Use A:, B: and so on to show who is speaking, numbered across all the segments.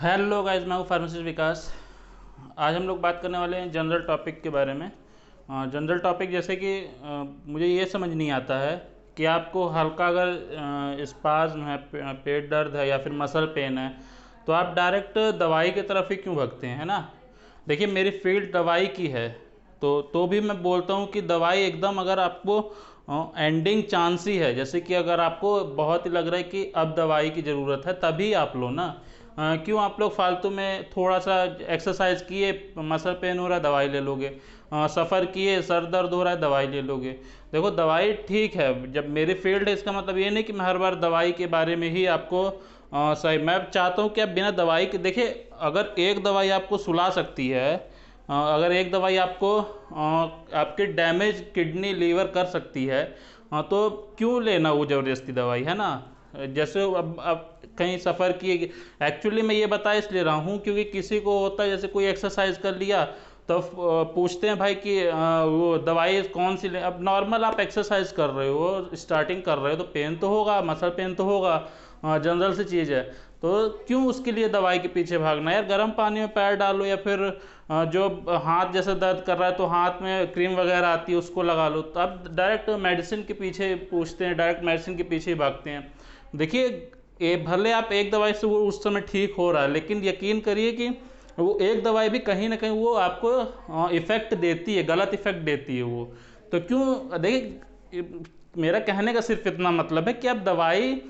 A: Hello guys, मैं हूँ pharmacist विकास। आज हम लोग बात करने वाले हैं जनरल टॉपिक के बारे में। जनरल टॉपिक जैसे कि मुझे ये समझ नहीं आता है कि आपको हल्का अगर स्पाज्म है, पेट दर्द है या फिर मसल पेन है, तो आप डायरेक्ट दवाई की तरफ ही क्यों भागते हैं, है ना। देखिए, मेरी फील्ड दवाई की है, तो भी मैं बोलता हूँ कि दवाई एकदम अगर आपको एंडिंग चांस ही है, जैसे कि अगर आपको बहुत ही लग रहा है कि अब दवाई की ज़रूरत है, तभी आप लो ना। क्यों आप लोग फालतू में थोड़ा सा एक्सरसाइज किए, मसल पेन हो रहा है दवाई ले लोगे, सफ़र किए सर दर्द हो रहा है दवाई ले लोगे। देखो, दवाई ठीक है, जब मेरी फील्ड है इसका मतलब ये नहीं कि मैं हर बार दवाई के बारे में ही आपको सही। मैं चाहता हूँ कि आप बिना दवाई के देखिए, अगर एक दवाई आपको सुला सकती है, अगर एक दवाई आपको आपके डैमेज किडनी लीवर कर सकती है, तो क्यों लेना वो ज़बरदस्ती दवाई, है ना। जैसे अब कहीं सफ़र किए, एक्चुअली मैं ये बता इसलिए रहा हूँ क्योंकि किसी को होता है जैसे कोई एक्सरसाइज कर लिया तो पूछते हैं भाई कि वो दवाई कौन सी ले। अब नॉर्मल आप एक्सरसाइज कर रहे हो, स्टार्टिंग कर रहे हो, तो पेन तो होगा, मसल पेन तो होगा, जनरल सी चीज़ है। तो क्यों उसके लिए दवाई के पीछे भागना। यार, गर्म पानी में पैर डालो या फिर जो हाथ जैसे दर्द कर रहा है तो हाथ में क्रीम वगैरह आती है उसको लगा लो। तो अब डायरेक्ट मेडिसिन के पीछे पूछते हैं, डायरेक्ट मेडिसिन के पीछे ही भागते हैं। देखिए, ये भले आप एक दवाई से वो उस समय ठीक हो रहा है, लेकिन यकीन करिए कि वो एक दवाई भी कहीं ना कहीं वो आपको इफ़ेक्ट देती है, गलत इफ़ेक्ट देती है वो। तो क्यों, देखिए, मेरा कहने का सिर्फ इतना मतलब है कि आप दवाई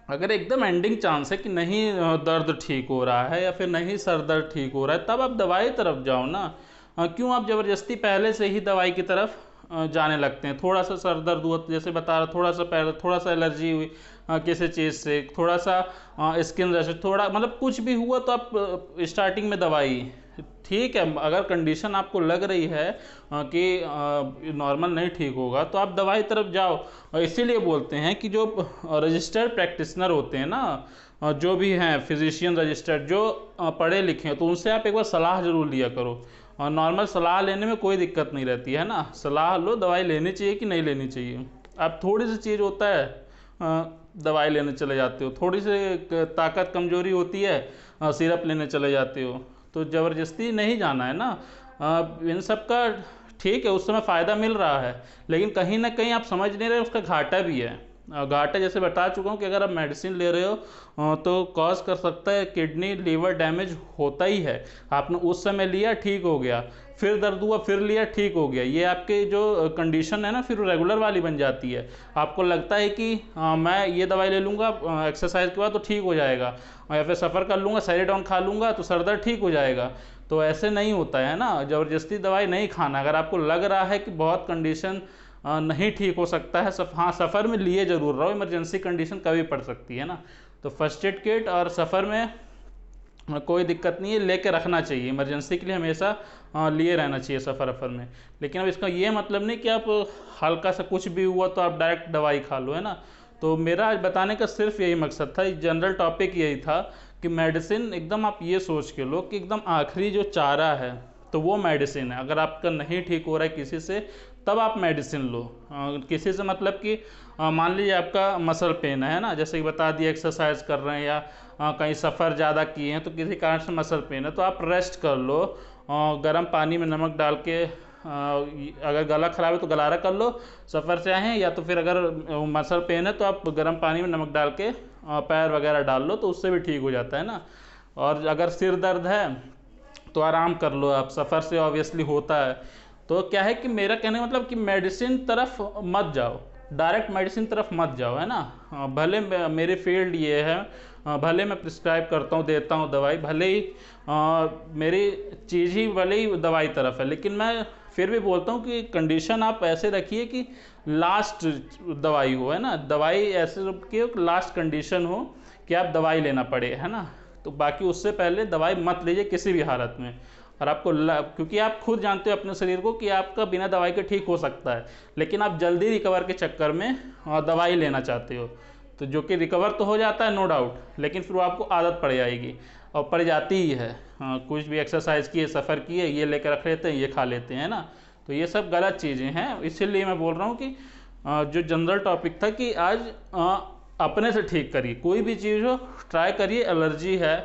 A: अगर एकदम एंडिंग चांस है कि नहीं दर्द ठीक हो रहा है या फिर नहीं सर दर्द ठीक हो रहा है, तब आप दवाई तरफ जाओ ना। क्यों आप ज़बरदस्ती पहले से ही दवाई की तरफ जाने लगते हैं। थोड़ा सा सर दर्द हुआ तो जैसे बता रहा, थोड़ा सा पैर, थोड़ा सा एलर्जी हुई किसी चीज़ से, थोड़ा सा स्किन रैश, थोड़ा मतलब कुछ भी हुआ तो आप स्टार्टिंग में दवाई। ठीक है, अगर कंडीशन आपको लग रही है कि नॉर्मल नहीं ठीक होगा तो आप दवाई तरफ जाओ। और इसीलिए बोलते हैं कि जो रजिस्टर्ड प्रैक्टिशनर होते हैं ना, जो भी हैं फिजिशियन रजिस्टर्ड, जो पढ़े लिखे हैं, तो उनसे आप एक बार सलाह ज़रूर लिया करो। और नॉर्मल सलाह लेने में कोई दिक्कत नहीं रहती है ना। सलाह लो, दवाई लेनी चाहिए कि नहीं लेनी चाहिए। आप थोड़ी सी चीज़ होता है दवाई लेने चले जाते हो, थोड़ी सी ताकत कमजोरी होती है सिरप लेने चले जाते हो। तो ज़बरदस्ती नहीं जाना है ना। इन सब का ठीक है, उस समय फ़ायदा मिल रहा है, लेकिन कहीं ना कहीं आप समझ नहीं रहे उसका घाटा भी है। घाटा जैसे बता चुका हूँ कि अगर आप मेडिसिन ले रहे हो तो कॉज कर सकता है, किडनी लीवर डैमेज होता ही है। आपने उस समय लिया, ठीक हो गया, फिर दर्द हुआ, फिर लिया, ठीक हो गया, ये आपके जो कंडीशन है ना फिर रेगुलर वाली बन जाती है। आपको लगता है कि मैं ये दवाई ले लूँगा एक्सरसाइज के बाद तो ठीक हो जाएगा, या फिर सफ़र कर लूँगा, सेलेडॉन खा लूँगा तो सर दर्द ठीक हो जाएगा। तो ऐसे नहीं होता है ना, ज़बरदस्ती दवाई नहीं खाना। अगर आपको लग रहा है कि बहुत कंडीशन नहीं ठीक हो सकता है, हाँ, सफ़र में लिए ज़रूर रहो, इमरजेंसी कंडीशन कभी पड़ सकती है ना। तो फर्स्ट एड किट और सफ़र में कोई दिक्कत नहीं है, लेके रखना चाहिए, इमरजेंसी के लिए हमेशा लिए रहना चाहिए सफ़र वफ़र में। लेकिन अब इसका ये मतलब नहीं कि आप हल्का सा कुछ भी हुआ तो आप डायरेक्ट दवाई खा लो, है ना। तो मेरा आज बताने का सिर्फ यही मकसद था, जनरल टॉपिक यही था कि मेडिसिन एकदम आप ये सोच के लो कि एकदम आखिरी जो चारा है तो वो मेडिसिन है। अगर आपका नहीं ठीक हो रहा है किसी से, तब आप मेडिसिन लो। किसी से मतलब कि मान लीजिए आपका मसल पेन है ना, जैसे कि बता दिया एक्सरसाइज कर रहे हैं या कहीं सफ़र ज़्यादा किए हैं तो किसी कारण से मसल पेन है, तो आप रेस्ट कर लो। गर्म पानी में नमक डाल के, अगर गला ख़राब है तो गलारा कर लो सफ़र से आए हैं, या तो फिर अगर मसल पेन है तो आप गर्म पानी में नमक डाल के पैर वगैरह डाल लो, तो उससे भी ठीक हो जाता है ना। और अगर सिर दर्द है तो आराम कर लो आप, सफ़र से ऑब्वियसली होता है। तो क्या है कि मेरा कहने का मतलब कि मेडिसिन तरफ मत जाओ, डायरेक्ट मेडिसिन तरफ मत जाओ, है ना। भले मेरी फील्ड ये है, भले मैं प्रिस्क्राइब करता हूँ, देता हूँ दवाई, भले ही मेरी चीज़ ही भले ही दवाई तरफ है, लेकिन मैं फिर भी बोलता हूँ कि कंडीशन आप ऐसे रखिए कि लास्ट दवाई हो, है ना। दवाई ऐसे कि लास्ट कंडीशन हो कि आप दवाई लेना पड़े, है ना। तो बाकी उससे पहले दवाई मत लीजिए किसी भी हालत में। और आपको क्योंकि आप खुद जानते हो अपने शरीर को कि आपका बिना दवाई के ठीक हो सकता है, लेकिन आप जल्दी रिकवर के चक्कर में दवाई लेना चाहते हो, तो जो कि रिकवर तो हो जाता है नो डाउट, लेकिन फिर वो आपको आदत पड़ जाएगी और पड़ जाती ही है। कुछ भी एक्सरसाइज किए, सफ़र किए, ये लेकर रख लेते हैं, ये खा लेते हैं ना। तो ये सब गलत चीज़ें हैं। इसीलिए मैं बोल रहा हूँ कि जो जनरल टॉपिक था कि आज अपने से ठीक करिए, कोई भी चीज़ हो ट्राई करिए। एलर्जी है,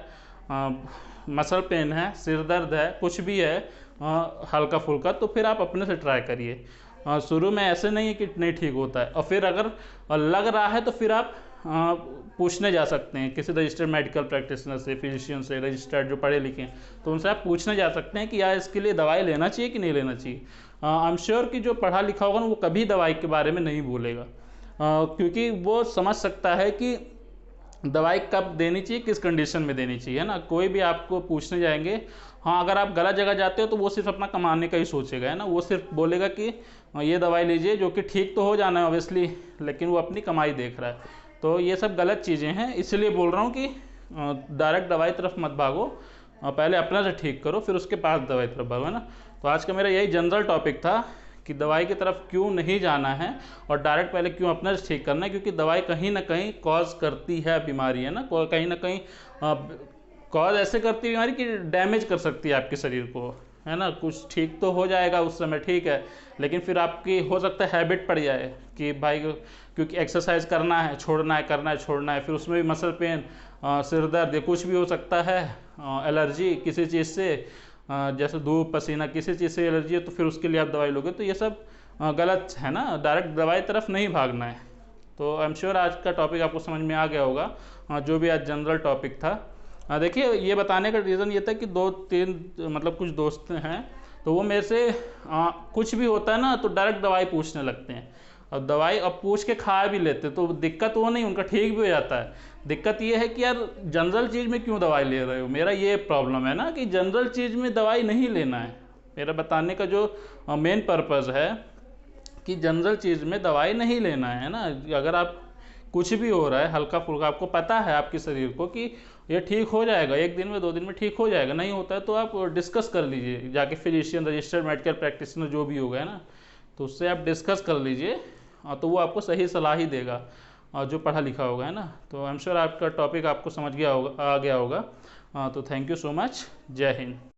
A: मसल पेन है, सिर दर्द है, कुछ भी है हल्का फुल्का, तो फिर आप अपने से ट्राई करिए। शुरू में ऐसे नहीं है कि नहीं ठीक होता है, और फिर अगर लग रहा है तो फिर आप पूछने जा सकते हैं किसी रजिस्टर्ड मेडिकल प्रैक्टिशनर से, फिजिशियन से, रजिस्टर्ड जो पढ़े लिखे हैं, तो उनसे आप पूछने जा सकते हैं कि यार इसके लिए दवाई लेना चाहिए कि नहीं लेना चाहिए। आई एम श्योर कि जो पढ़ा लिखा होगा ना वो कभी दवाई के बारे में नहीं बोलेगा, क्योंकि वो समझ सकता है कि दवाई कब देनी चाहिए, किस कंडीशन में देनी चाहिए, है ना। कोई भी आपको पूछने जाएंगे, हाँ अगर आप गलत जगह जाते हो तो वो सिर्फ अपना कमाने का ही सोचेगा, है ना। वो सिर्फ बोलेगा कि ये दवाई लीजिए, जो कि ठीक तो हो जाना है ऑब्वियसली, लेकिन वो अपनी कमाई देख रहा है। तो ये सब गलत चीज़ें हैं, इसलिए बोल रहा हूँ कि डायरेक्ट दवाई तरफ मत भागो, पहले अपना से ठीक करो, फिर उसके बाद दवाई तरफ भागो, है ना। तो आज का मेरा यही जनरल टॉपिक था कि दवाई की तरफ क्यों नहीं जाना है और डायरेक्ट पहले क्यों अपना से ठीक करना है, क्योंकि दवाई कहीं ना कहीं कॉज करती है बीमारी, है ना। कहीं ना कहीं कॉज ऐसे करती है बीमारी कि डैमेज कर सकती है आपके शरीर को, है ना। कुछ ठीक तो हो जाएगा उस समय, ठीक है, लेकिन फिर आपकी हो सकता है हैबिट पड़ जाए कि भाई क्योंकि एक्सरसाइज करना है, छोड़ना है, करना है, छोड़ना है, फिर उसमें भी मसल पेन, सिर दर्द, कुछ भी हो सकता है, एलर्जी किसी चीज़ से, जैसे धूप, पसीना, किसी चीज़ से एलर्जी है, तो फिर उसके लिए आप दवाई लोगे, तो ये सब गलत है ना। डायरेक्ट दवाई तरफ नहीं भागना है। तो आई एम श्योर आज का टॉपिक आपको समझ में आ गया होगा, जो भी आज जनरल टॉपिक था। देखिए, ये बताने का रीज़न ये था कि 2-3 मतलब कुछ दोस्त हैं, तो वो मेरे से कुछ भी होता है ना तो डायरेक्ट दवाई पूछने लगते हैं, और दवाई अब पूछ के खा भी लेते, तो दिक्कत वो नहीं, उनका ठीक भी हो जाता है। दिक्कत ये है कि यार जनरल चीज़ में क्यों दवाई ले रहे हो। मेरा ये प्रॉब्लम है ना कि जनरल चीज़ में दवाई नहीं लेना है। मेरा बताने का जो मेन पर्पज़ है कि जनरल चीज़ में दवाई नहीं लेना है ना। अगर आप कुछ भी हो रहा है हल्का फुल्का, आपको पता है आपके शरीर को कि ये ठीक हो जाएगा, 1 दिन में 2 दिन में ठीक हो जाएगा, नहीं होता है तो आप डिस्कस कर लीजिए जाके फिजिशियन, रजिस्टर्ड मेडिकल प्रैक्टिशनर जो भी होगा, है ना, तो उससे आप डिस्कस कर लीजिए, तो वो आपको सही सलाह ही देगा, और जो पढ़ा लिखा होगा, है ना। तो आई एम श्योर आपका टॉपिक आपको समझ गया होगा, आ गया होगा। तो थैंक यू सो मच। जय हिंद।